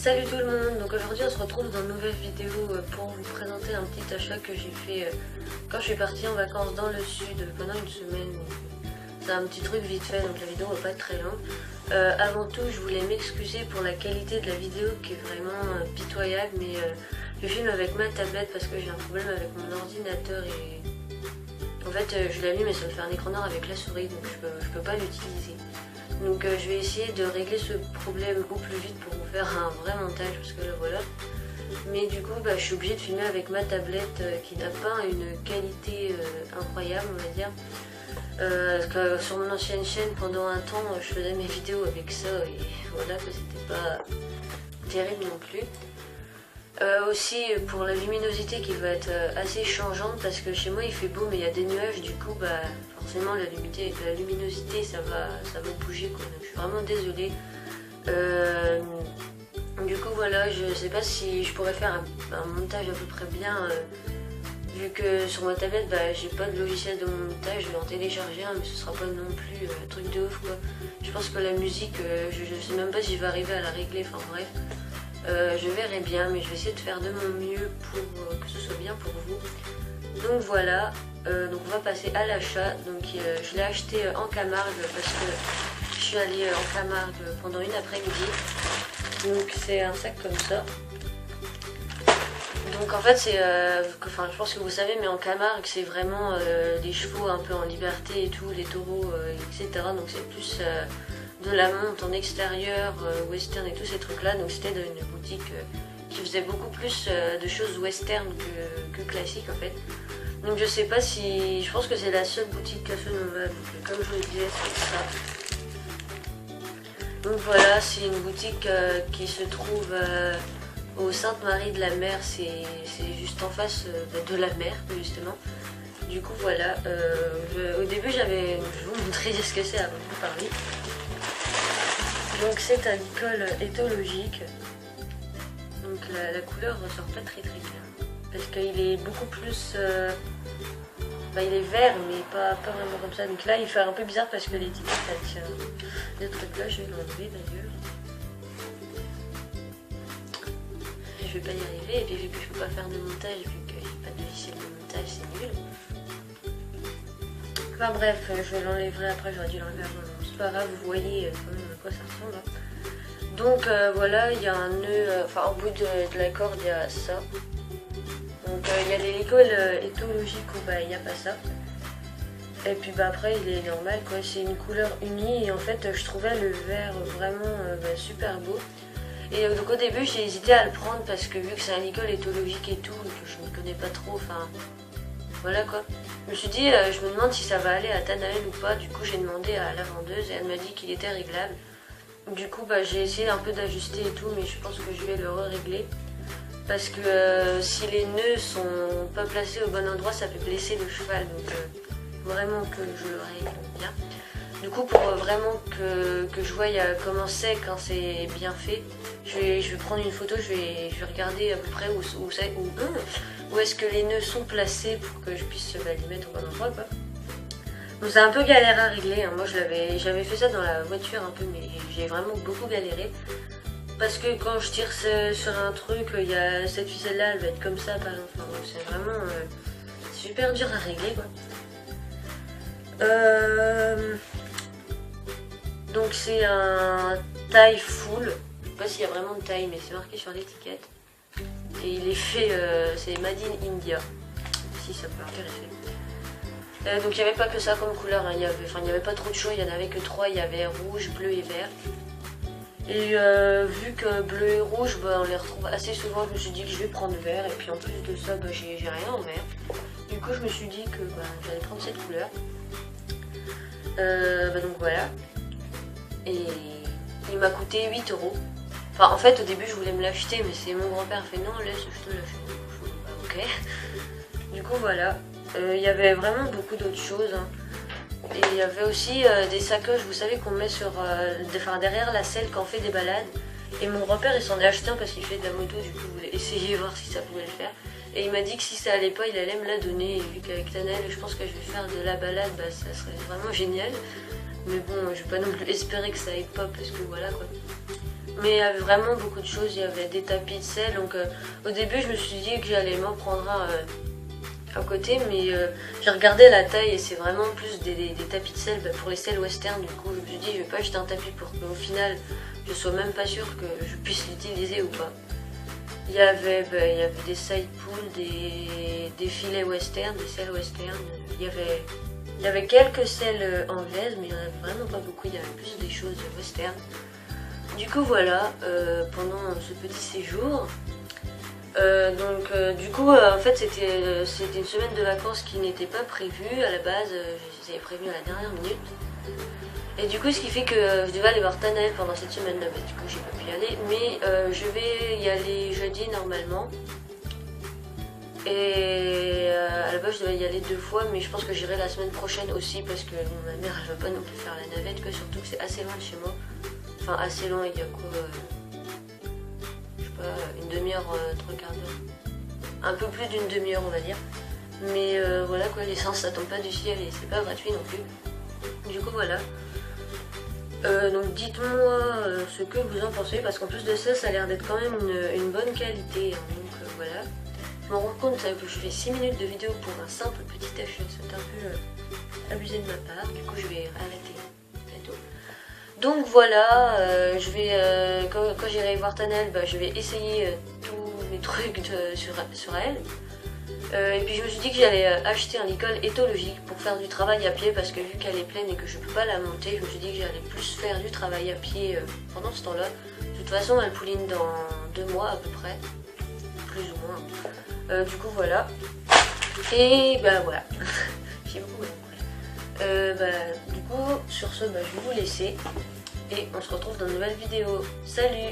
Salut tout le monde, donc aujourd'hui on se retrouve dans une nouvelle vidéo pour vous présenter un petit achat que j'ai fait quand je suis partie en vacances dans le sud pendant une semaine. C'est un petit truc vite fait, donc la vidéo va pas être très longue. Avant tout, je voulais m'excuser pour la qualité de la vidéo qui est vraiment pitoyable, mais je filme avec ma tablette parce que j'ai un problème avec mon ordinateur et en fait je l'allume mais ça me fait un écran noir avec la souris, donc je peux pas l'utiliser. Donc je vais essayer de régler ce problème au plus vite pour vous faire un vrai montage parce que là voilà. Mais du coup je suis obligée de filmer avec ma tablette qui n'a pas une qualité incroyable on va dire. Parce que sur mon ancienne chaîne pendant un temps je faisais mes vidéos avec ça et voilà que c'était pas terrible non plus. Aussi pour la luminosité qui va être assez changeante parce que chez moi il fait beau mais il y a des nuages, du coup forcément la luminosité ça va bouger quoi. Donc je suis vraiment désolée. Du coup voilà, je sais pas si je pourrais faire un montage à peu près bien vu que sur ma tablette j'ai pas de logiciel de montage, je vais en télécharger un mais ce sera pas non plus un truc de ouf quoi. Je pense que la musique je sais même pas si je vais arriver à la régler, enfin bref. Je verrai bien, mais je vais essayer de faire de mon mieux pour que ce soit bien pour vous. Donc voilà, donc on va passer à l'achat. Donc je l'ai acheté en Camargue parce que je suis allée en Camargue pendant une après-midi. Donc c'est un sac comme ça. Donc en fait c'est, enfin je pense que vous savez, mais en Camargue c'est vraiment des chevaux un peu en liberté et tout, les taureaux, etc. Donc c'est plus de la monte en extérieur, western et tous ces trucs là, donc c'était dans une boutique qui faisait beaucoup plus de choses western que classiques en fait. Donc je sais pas si, je pense que c'est la seule boutique Café Nova, donc comme je le disais c'est ça. Donc voilà, c'est une boutique qui se trouve au Sainte-Marie de la Mer, c'est juste en face de la mer justement. Du coup voilà, au début je vais vous montrer ce que c'est avant de vous parler. Donc c'est un licol éthologique, donc la couleur ressort pas très bien, parce qu'il est beaucoup plus, il est vert mais pas vraiment comme ça, donc là il fait un peu bizarre parce que l'étiquette elle tient, le truc là je vais l'enlever d'ailleurs, je vais pas y arriver, et puis vu que je peux pas faire de montage, vu que j'ai pas de logiciel de montage c'est nul. Enfin bref, je l'enlèverai après, j'aurais dû l'enlever avant, c'est pas grave, vous voyez quand même à quoi ça ressemble. Donc voilà, il y a un nœud, enfin au bout de la corde il y a ça. Donc il y a les l'école éthologique où il n'y a pas ça. Et puis après il est normal quoi, c'est une couleur unie et en fait je trouvais le vert vraiment super beau. Et donc au début j'ai hésité à le prendre parce que vu que c'est un licol éthologique et tout, que je ne connais pas trop, enfin voilà quoi. Je me suis dit, je me demande si ça va aller à Tanaël ou pas, du coup j'ai demandé à la vendeuse et elle m'a dit qu'il était réglable. Du coup j'ai essayé un peu d'ajuster et tout, mais je pense que je vais le régler parce que si les nœuds sont pas placés au bon endroit ça peut blesser le cheval, donc vraiment que je le règle bien. Du coup pour vraiment que je voie comment c'est quand c'est bien fait, je vais prendre une photo, je vais regarder à peu près où est-ce que les nœuds sont placés pour que je puisse les mettre au bon endroit quoi. Donc c'est un peu galère à régler, hein. Moi j'avais fait ça dans la voiture un peu, mais j'ai vraiment beaucoup galéré. Parce que quand je tire sur un truc, il y a cette ficelle là, elle va être comme ça par exemple. Enfin, c'est vraiment super dur à régler quoi. Donc c'est un taille full, je sais pas s'il y a vraiment de taille mais c'est marqué sur l'étiquette. Et il est fait, c'est Made in India, si ça peut intéresser. Donc il n'y avait pas que ça comme couleur, hein. Il n'y avait pas trop de choix, il n'y en avait que 3, il y avait rouge, bleu et vert. Et vu que bleu et rouge, on les retrouve assez souvent, je me suis dit que je vais prendre vert. Et puis en plus de ça, j'ai rien en vert. Du coup je me suis dit que j'allais prendre cette couleur. Donc voilà. Et il m'a coûté 8 €. Enfin en fait au début je voulais me l'acheter, mais c'est mon grand-père qui a fait non laisse, je te l'achète. Ok. Du coup voilà. Il y avait vraiment beaucoup d'autres choses, hein. Et il y avait aussi des sacoches, vous savez, qu'on met sur, derrière la selle quand on fait des balades. Et mon grand-père il s'en est acheté un parce qu'il fait de la moto, du coup je voulais essayer voir si ça pouvait le faire. Et il m'a dit que si ça allait pas, il allait me la donner. Et vu qu'avec Tanaël, je pense que je vais faire de la balade, ça serait vraiment génial. Mais bon, je vais pas non plus espérer que ça aille pas parce que voilà quoi. Mais il y avait vraiment beaucoup de choses, il y avait des tapis de sel, donc au début je me suis dit que j'allais m'en prendre un à côté, mais j'ai regardé la taille et c'est vraiment plus des tapis de sel pour les selles western. Du coup je me suis dit je vais pas acheter un tapis pour qu'au final je sois même pas sûre que je puisse l'utiliser ou pas. Il y avait des side pools, des filets western, des selles western, il y avait quelques selles anglaises, mais il n'y en avait vraiment pas beaucoup, il y avait plus des choses western. Du coup voilà, pendant ce petit séjour, du coup en fait c'était une semaine de vacances qui n'était pas prévue à la base, je les avais prévues à la dernière minute. Et du coup ce qui fait que je devais aller voir Tanael pendant cette semaine là, du coup j'ai pas pu y aller, mais je vais y aller jeudi normalement. Et à la base je devais y aller 2 fois, mais je pense que j'irai la semaine prochaine aussi parce que ma mère elle veut pas non plus faire la navette, que surtout que c'est assez loin de chez moi. Enfin assez loin, il y a quoi, je sais pas, une demi-heure, 3/4 d'heure. Un peu plus d'une demi-heure on va dire. Mais voilà quoi, l'essence ça tombe pas du ciel et c'est pas gratuit non plus. Du coup voilà. Donc dites-moi ce que vous en pensez, parce qu'en plus de ça, ça a l'air d'être quand même une bonne qualité. Hein, donc voilà. Je me rends compte que je fais 6 minutes de vidéo pour un simple petit achat. C'est un peu abusé de ma part. Du coup je vais arrêter bientôt. Donc voilà, quand j'irai voir Tanael, je vais essayer tous mes trucs sur elle. Et puis je me suis dit que j'allais acheter un licol éthologique pour faire du travail à pied, parce que vu qu'elle est pleine et que je peux pas la monter, je me suis dit que j'allais plus faire du travail à pied pendant ce temps-là. De toute façon elle pouline dans 2 mois à peu près, plus ou moins. Du coup voilà. Et voilà. J'ai beaucoup du coup sur ce je vais vous laisser et on se retrouve dans une nouvelle vidéo. Salut!